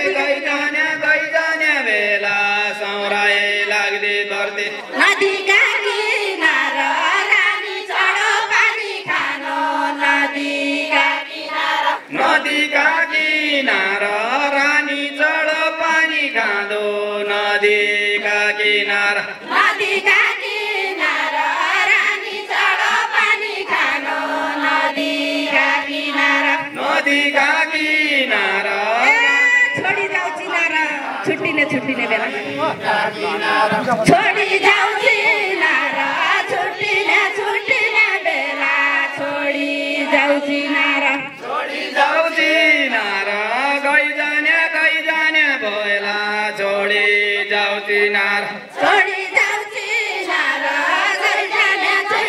गई जाने बेला सौराए लाग्दै पर्थे नदीका किनारा रानी चढो पानी खानो नदीका किनारा रानी चढो पानी खाँदो नदीका किनारा रानी चढो पानी खानो नदीका किनारा छोडी जाऊ चिनारा छुट्टिने बेला छोडी जाऊ चिनारा छुट्टिने बेला छोडी जाऊ चिनारा गई जाने बेला छोडी जाऊ चिनारा छोडी जाऊ चिनारा गई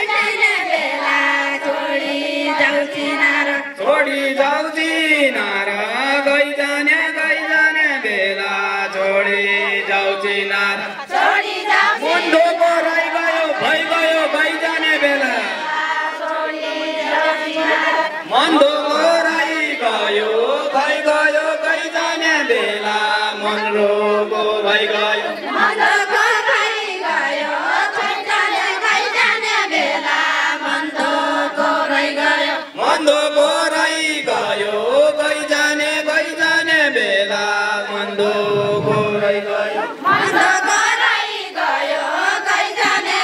जाने बेला छोडी जाऊ चिनारा छोडी जाऊ चिनारा गई जाने बेला छोडी जाऊ चिनारा छोडी जाऊ मुन्डो पराइ गयो गई जाने बेला मन्दो पराइ गयो गई जाने बेला मन रोगो भइ गयो मन्दको भइ गयो गई जाने बेला मन्दको भइ गयो मन्दो पराइ गयो गई जाने बेला मन्दो पराइ गयो मन्दको भइ गयो गई जाने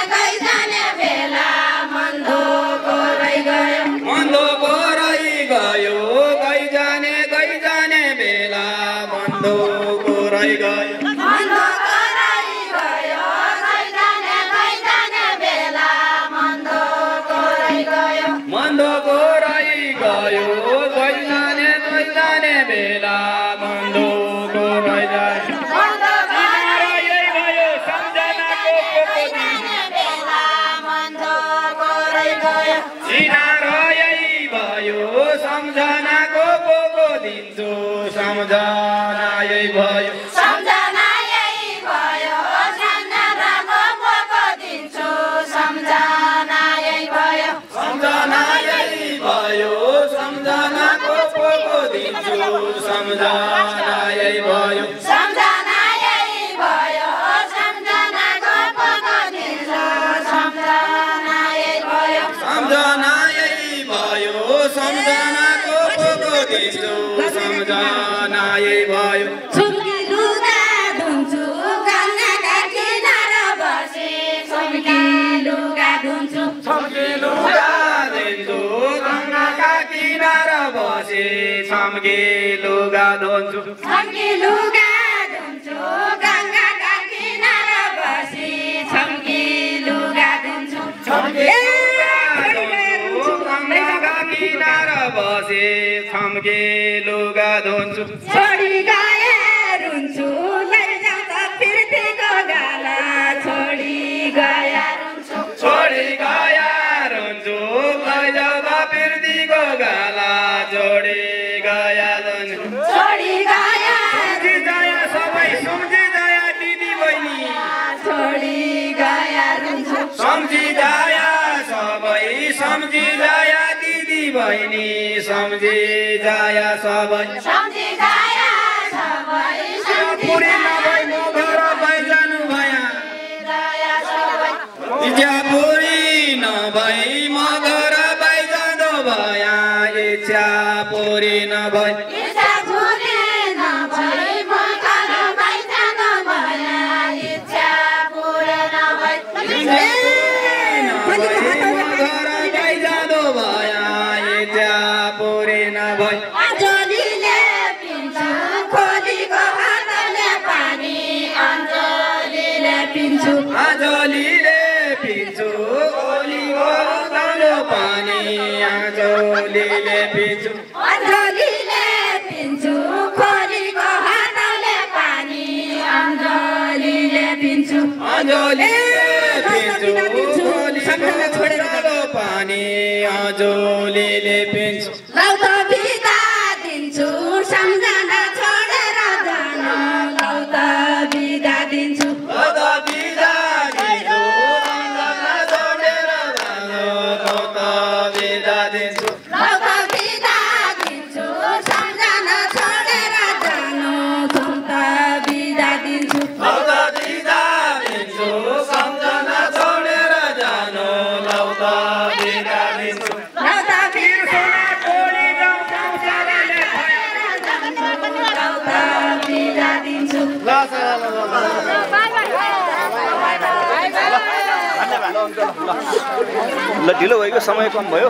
बेला मन्दको भइ गयो मन्दो पराइ गयो गई जाने बेला मन्दो पराइ गयो मन्दको भइ गयो गई जाने बेला मन्दको भइ गयो मन्दो पराइ गयो गई जाने बेला मन्दो पराइ गयो मन्दको भइ गयो सम्झनाको पोको दिन्छु सम्झना यही भयो सम्झना यही भयो सम्झनाको पोको दिन्छु सम्झना यही भयो सम्झना यही भयो सम्झनाको पोको दिन्छु सम्झना यही भयो सम्झना यही भयो सम्झनाको पोको दिन्छु सम्झना यही भयो सम्झना यही भयो सम्झनाको पोको दिन्छु सम्झना यही भयो छुम्की लुगा धुन्छु गङ्गाका किनारा बसे छुम्की लुगा धुन्छु छम्की लुगा दिन्छु गङ्गाका किनारा बसे छम्की लुगा धुन्छु छम्की लुगा धुन्छु गङ्गाका किनारा बसे छम्की लुगा धुन्छु गङ्गाका किनारा बसे छम्की लुगा धुन्छु छोडी गए रुन्छु लैजाउँ त फिर्तीको गाला छोडी गए रुन्छु छोडी गया रुन्छु लैजाउँदा फिर्तीको गाला छोडी गया रुन्छु छोडी गए सम्झी जाया सबै सम्झी जाया दिदी बहिनी छोडी गए रुन्छु सम्झी जाया सबै सम्झी जाया दिदी बहिनी सम्झी जाया सबै सम्झी गए सबै पुरी नभई म घर जानु भया इच्छा पुरी नभई म घर जानु भया इच्छा पुरी नभई इच्छा पुरी नभई म घर जानु भया इच्छा पुरी नभई अञ्जलीले पिन्छु खोलीको हातले पानी अञ्जलीले पिन्छु आजोलीले पिन्छु खोलीको हातले पानी आजोलीले पिन्छु अञ्जलीले पिन्छु खोलीको हातले पानी अञ्जलीले पिन्छु आजोलीले पिन्छु खोलीको हातले पानी आजोलीले पिन्छु लौत बिदा दिन्छु सम्झना छोडेर जान लौत बिदा दिन्छु लौत बिदा दिन्छु सम्झना छोडेर जान ल ढिलो भएको समय कम भयो।